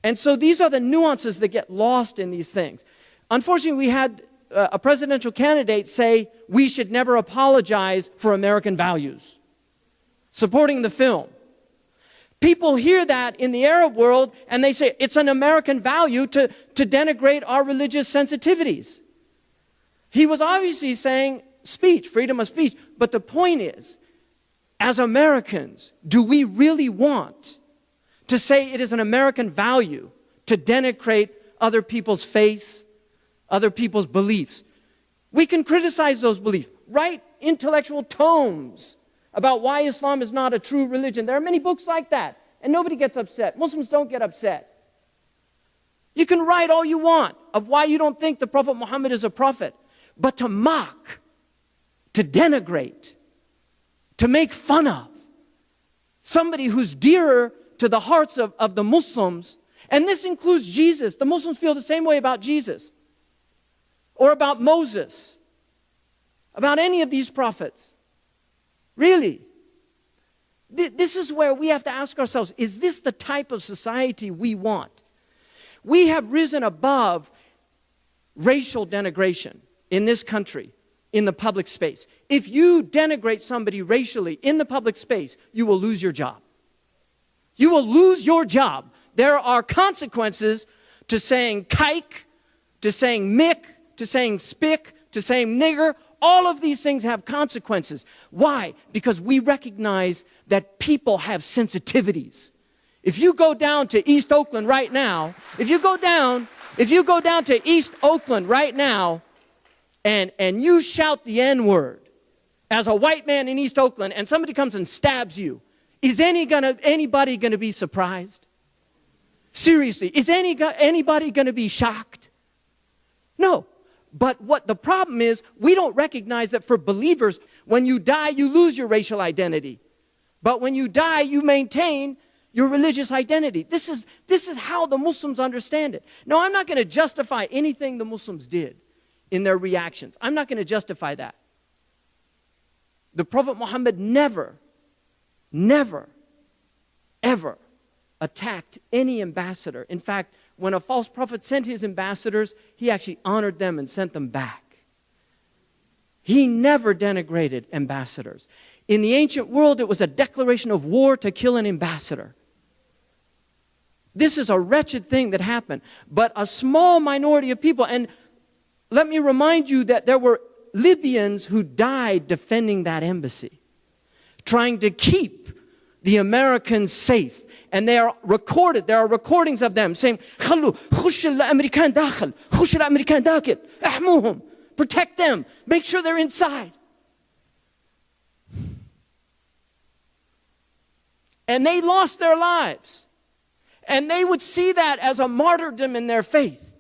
And so these are the nuances that get lost in these things. Unfortunately, we had a presidential candidate say we should never apologize for American values, supporting the film. People hear that in the Arab world and they say it's an American value to denigrate our religious sensitivities. He was obviously saying speech, freedom of speech. But the point is, as Americans, do we really want to say it is an American value to denigrate other people's faith, other people's beliefs? We can criticize those beliefs, write intellectual tomes about why Islam is not a true religion. There are many books like that, and nobody gets upset. Muslims don't get upset. You can write all you want of why you don't think the Prophet Muhammad is a prophet, but to mock, to denigrate, to make fun of somebody who's dearer to the hearts of the Muslims, and this includes Jesus. The Muslims feel the same way about Jesus, or about Moses, about any of these prophets. Really, this is where we have to ask ourselves, is this the type of society we want? We have risen above racial denigration in this country, in the public space. If you denigrate somebody racially in the public space, you will lose your job. You will lose your job. There are consequences to saying kike, to saying mick, to saying spick, to saying nigger. All of these things have consequences. Why? Because we recognize that people have sensitivities. If you go down to East Oakland right now, if you go down to East Oakland right now, and you shout the N-word as a white man in East Oakland, and somebody comes and stabs you, is anybody gonna be surprised? Seriously, is anybody gonna be shocked? No. But what the problem is, we don't recognize that for believers, when you die, you lose your racial identity. But when you die, you maintain your religious identity. This is how the Muslims understand it. Now, I'm not going to justify anything the Muslims did in their reactions. I'm not going to justify that. The Prophet Muhammad never, ever attacked any ambassador. In fact, when a false prophet sent his ambassadors, he actually honored them and sent them back. He never denigrated ambassadors. In the ancient world, it was a declaration of war to kill an ambassador. This is a wretched thing that happened. But a small minority of people, and let me remind you that there were Libyans who died defending that embassy, trying to keep the Americans safe. And they are recorded. There are recordings of them saying, protect them. Make sure they're inside. And they lost their lives. And they would see that as a martyrdom in their faith.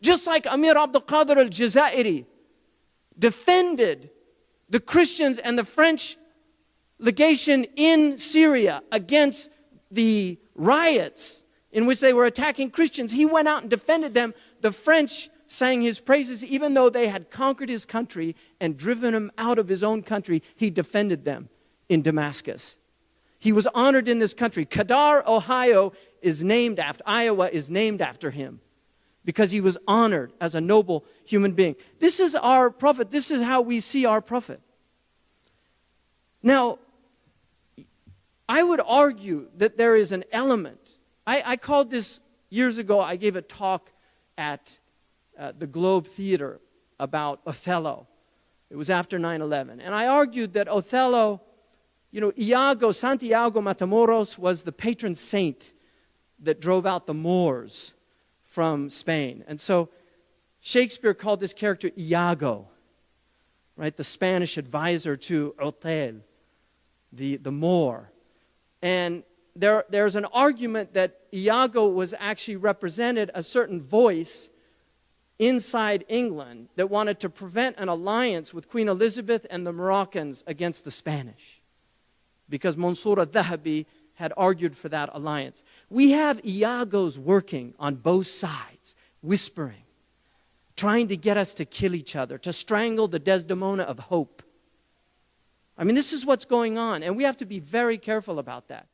Just like Amir Abdul Qadir al-Jazairi defended the Christians and the French legation in Syria against the riots in which they were attacking Christians. He went out and defended them. The French sang his praises. Even though they had conquered his country and driven him out of his own country, he defended them in Damascus. He was honored in this country. Kadar, Ohio is named after, Iowa is named after him because he was honored as a noble human being. This is our prophet. This is how we see our prophet. Now, I would argue that there is an element. I called this years ago, I gave a talk at the Globe Theater about Othello. It was after 9/11. And I argued that Othello, Santiago Matamoros was the patron saint that drove out the Moors from Spain. And so Shakespeare called this character Iago, right? The Spanish advisor to Otel, the Moor. And there's an argument that Iago was actually represented a certain voice inside England that wanted to prevent an alliance with Queen Elizabeth and the Moroccans against the Spanish, because Mansur al-Dhahabi had argued for that alliance. We have Iagos working on both sides, whispering, trying to get us to kill each other, to strangle the Desdemona of hope. I mean, this is what's going on, and we have to be very careful about that.